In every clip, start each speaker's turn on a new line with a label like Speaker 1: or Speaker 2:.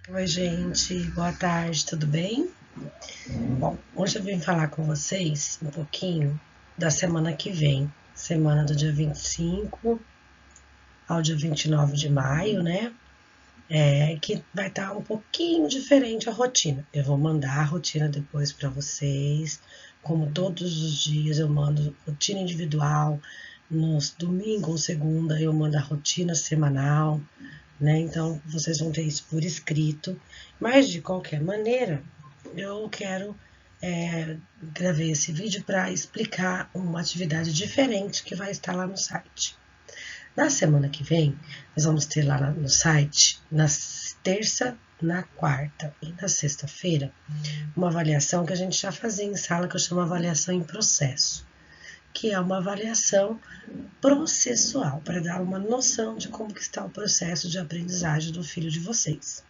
Speaker 1: Oi, gente, boa tarde, tudo bem? Bom, hoje eu vim falar com vocês um pouquinho da semana que vem, semana do dia 25 ao dia 29 de maio, né? Que vai estar um pouquinho diferente a rotina. Eu vou mandar a rotina depois para vocês, como todos os dias eu mando rotina individual, nos domingo ou segunda eu mando a rotina semanal, né? Então vocês vão ter isso por escrito, mas de qualquer maneira, eu quero gravei esse vídeo para explicar uma atividade diferente que vai estar lá no site. Na semana que vem, nós vamos ter lá no site, na terça, na quarta e na sexta-feira, uma avaliação que a gente já fazia em sala, que eu chamo avaliação em processo, que é uma avaliação processual, para dar uma noção de como que está o processo de aprendizagem do filho de vocês.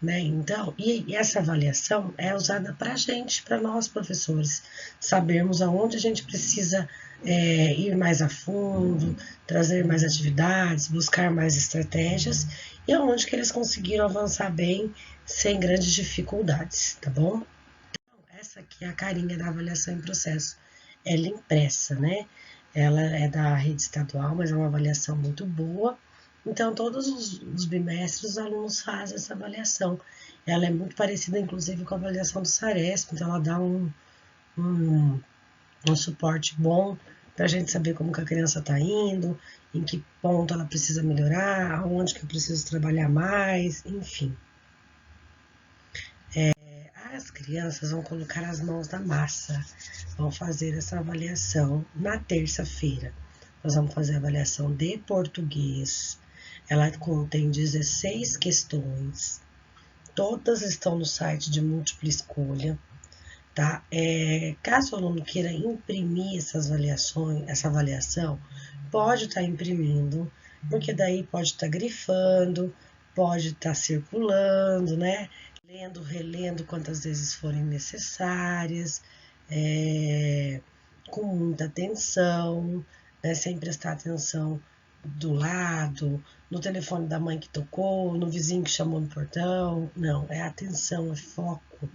Speaker 1: Né? Então, e essa avaliação é usada para a gente, para nós professores, sabermos aonde a gente precisa ir mais a fundo, trazer mais atividades, buscar mais estratégias e aonde que eles conseguiram avançar bem sem grandes dificuldades, tá bom? Essa aqui é a carinha da avaliação em processo. Ela é impressa, né? Ela é da rede estadual, mas é uma avaliação muito boa. Então, todos os bimestres os alunos fazem essa avaliação. Ela é muito parecida, inclusive, com a avaliação do SARESP, então ela dá um, um suporte bom para a gente saber como que a criança está indo, em que ponto ela precisa melhorar, aonde que eu preciso trabalhar mais, enfim. As crianças vão colocar as mãos na massa, vão fazer essa avaliação na terça-feira. Nós vamos fazer a avaliação de português. Ela contém 16 questões. Todas estão no site de múltipla escolha, tá? Caso o aluno queira imprimir essa avaliação, pode estar imprimindo, porque daí pode estar grifando, pode estar circulando, né? Lendo, relendo quantas vezes forem necessárias, com muita atenção, né? Sem prestar atenção do lado, no telefone da mãe que tocou, no vizinho que chamou no portão. Não, é atenção, é foco.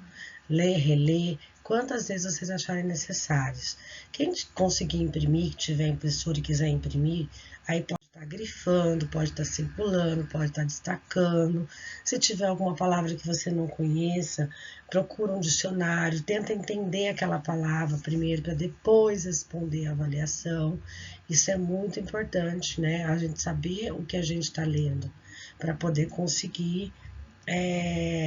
Speaker 1: Ler, reler, quantas vezes vocês acharem necessários. Quem conseguir imprimir, que tiver impressora e quiser imprimir, aí pode estar grifando, pode estar circulando, pode estar destacando. Se tiver alguma palavra que você não conheça, procura um dicionário, tenta entender aquela palavra primeiro para depois responder a avaliação. Isso é muito importante, né? A gente saber o que a gente está lendo para poder conseguir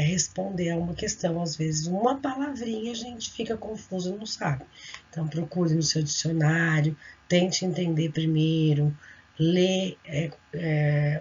Speaker 1: responder a uma questão. Às vezes, uma palavrinha a gente fica confuso e não sabe. Então, procure no seu dicionário, tente entender primeiro, lê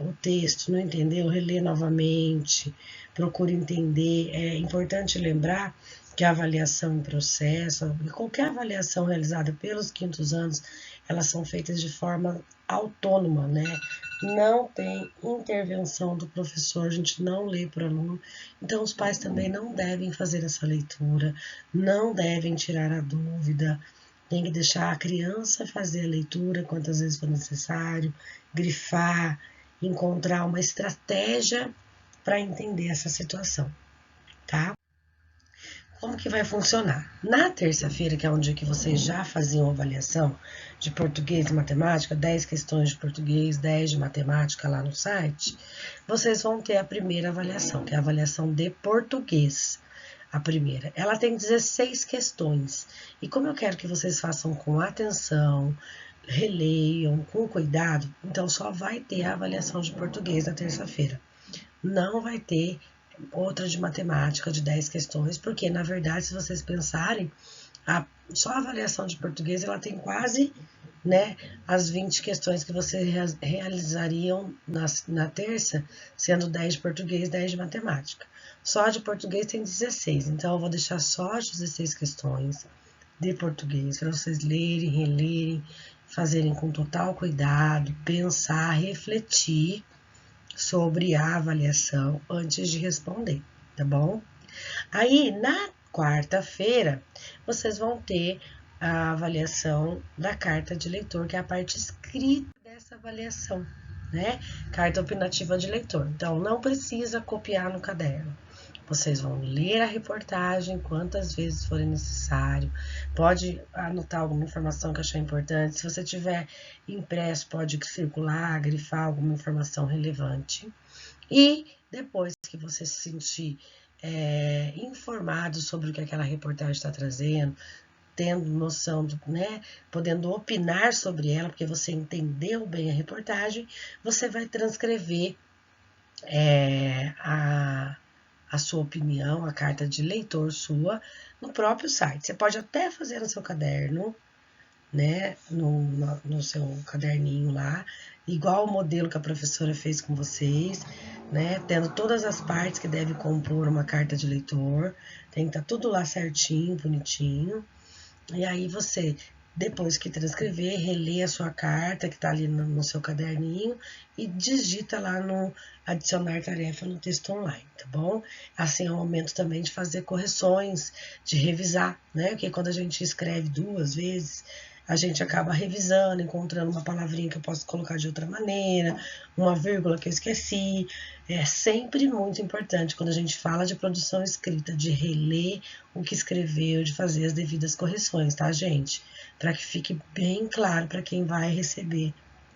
Speaker 1: o texto, não entendeu? Relê novamente, procure entender. É importante lembrar que a avaliação em processo, e qualquer avaliação realizada pelos quintos anos, elas são feitas de forma autônoma, né? Não tem intervenção do professor, a gente não lê para o aluno. Então, os pais também não devem fazer essa leitura, não devem tirar a dúvida, tem que deixar a criança fazer a leitura quantas vezes for necessário, grifar, encontrar uma estratégia para entender essa situação, tá? Como que vai funcionar? Na terça-feira, que é um dia que vocês já faziam avaliação de português e matemática, 10 questões de português, 10 de matemática lá no site, vocês vão ter a primeira avaliação, que é a avaliação de português. A primeira. Ela tem 16 questões. E como eu quero que vocês façam com atenção, releiam, com cuidado, então só vai ter a avaliação de português na terça-feira. Não vai ter outra de matemática de 10 questões, porque na verdade, se vocês pensarem, só a avaliação de português ela tem quase, né, as 20 questões que vocês realizariam na terça, sendo 10 de português, 10 de matemática. Só de português tem 16, então eu vou deixar só as 16 questões de português para vocês lerem, relerem, fazerem com total cuidado, pensar, refletir sobre a avaliação antes de responder, tá bom? Aí, na quarta-feira, vocês vão ter a avaliação da carta de leitor, que é a parte escrita dessa avaliação, né? Carta opinativa de leitor. Então, não precisa copiar no caderno. Vocês vão ler a reportagem quantas vezes forem necessário. Pode anotar alguma informação que achar importante. Se você tiver impresso, pode circular, grifar alguma informação relevante. E depois que você se sentir informado sobre o que aquela reportagem está trazendo, tendo noção, né, podendo opinar sobre ela, porque você entendeu bem a reportagem, você vai transcrever a sua opinião, a carta de leitor sua, no próprio site. Você pode até fazer no seu caderno, né, no seu caderninho lá, igual o modelo que a professora fez com vocês, né, tendo todas as partes que deve compor uma carta de leitor, tem que estar tudo lá certinho, bonitinho. E aí você, depois que transcrever, relê a sua carta que está ali no seu caderninho e digita lá no adicionar tarefa no texto online, tá bom? Assim é o momento também de fazer correções, de revisar, né? Porque quando a gente escreve 2 vezes, a gente acaba revisando, encontrando uma palavrinha que eu posso colocar de outra maneira, uma vírgula que eu esqueci. É sempre muito importante quando a gente fala de produção escrita, de reler o que escreveu, de fazer as devidas correções, tá, gente? Para que fique bem claro para quem vai receber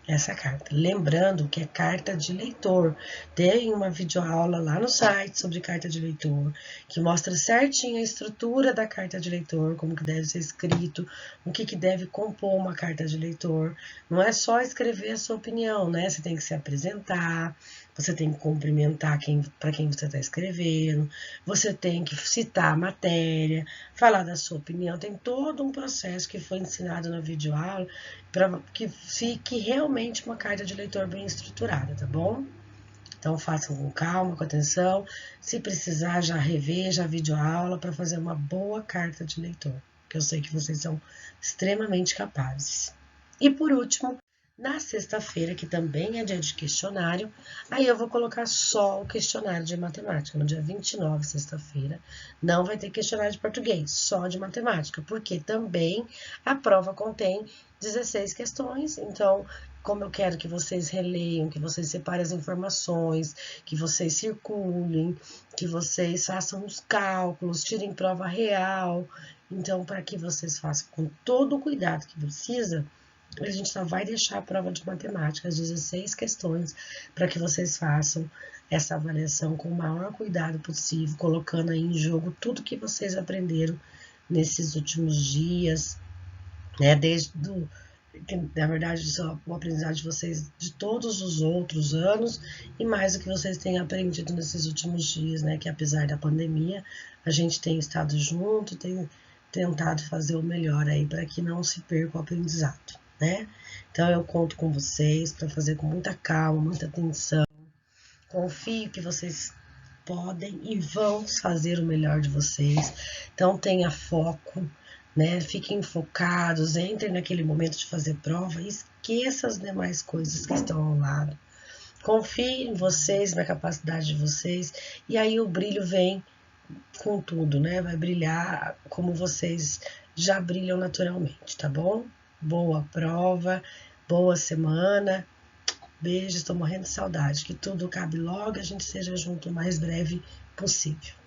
Speaker 1: essa carta. Lembrando que é carta de leitor. Tem uma videoaula lá no site sobre carta de leitor, que mostra certinho a estrutura da carta de leitor, como que deve ser escrito, o que deve compor uma carta de leitor. Não é só escrever a sua opinião, né? Você tem que se apresentar, você tem que cumprimentar para quem você está escrevendo, você tem que citar a matéria, falar da sua opinião. Tem todo um processo que foi ensinado na videoaula para que fique realmente uma carta de leitor bem estruturada, tá bom? Então façam com calma, com atenção. Se precisar, já reveja a videoaula para fazer uma boa carta de leitor, que eu sei que vocês são extremamente capazes. E por último, na sexta-feira, que também é dia de questionário, aí eu vou colocar só o questionário de matemática. No dia 29, sexta-feira, não vai ter questionário de português, só de matemática, porque também a prova contém 16 questões, então como eu quero que vocês releiam, que vocês separem as informações, que vocês circulem, que vocês façam os cálculos, tirem prova real. Então, para que vocês façam com todo o cuidado que precisa, a gente só vai deixar a prova de matemática, as 16 questões, para que vocês façam essa avaliação com o maior cuidado possível, colocando aí em jogo tudo que vocês aprenderam nesses últimos dias, né? Na verdade, só o aprendizado de vocês de todos os outros anos e mais o que vocês têm aprendido nesses últimos dias, né? Que apesar da pandemia, a gente tem estado junto, tem tentado fazer o melhor aí para que não se perca o aprendizado, né? Então eu conto com vocês para fazer com muita calma, muita atenção. Confio que vocês podem e vão fazer o melhor de vocês. Então tenha foco, né? Fiquem focados, entrem naquele momento de fazer prova e esqueça as demais coisas que estão ao lado. Confie em vocês, na capacidade de vocês, e aí o brilho vem com tudo, né? Vai brilhar como vocês já brilham naturalmente, tá bom? Boa prova, boa semana. Beijo, estou morrendo de saudade. Que tudo acabe logo e a gente seja junto o mais breve possível.